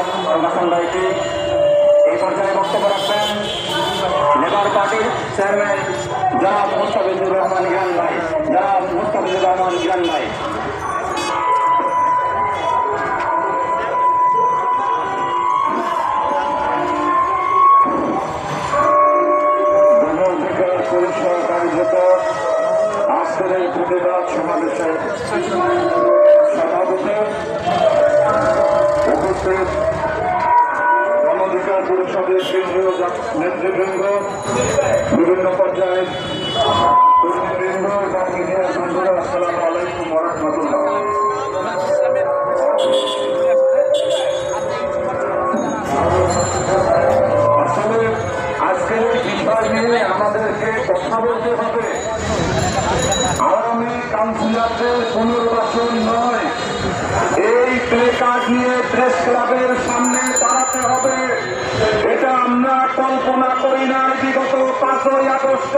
মোহাম্মদ হাসান ভাইকে এই পর্যায়ে বক্তব্য রাখবেন লেবার পার্টির চেয়ারম্যান জনাব মুস্তাফিজুর রহমান ইরান ভাই। জনাব মুস্তাফিজুর রহমান ইরান ভাই। পরিষদ আয়োজিত আজকের এই প্রতিবাদ সমাবেশের সভাপতি উপস্থিত গণঅধিকার পরিষদের কেন্দ্রীয় নেতৃবৃন্দ, বিভিন্ন পর্যায়ের কর্মীবৃন্দ এবং মিডিয়া বন্ধুরা, আসসালামু আলাইকুম ওয়া রাহমাতুল্লাহ। আসলে আজকের এই বিষয় নিয়ে আমাদেরকে কথা বলতে হবে। আওয়ামী কাউন্সিলরদের পুনর্বাসন নয়, এই প্লে কার্ড নিয়ে প্রেস ক্লাবের সামনে দাঁড়াতে হবে। এটা আমরা কল্পনা করি না। বিগত 5ই আগস্ট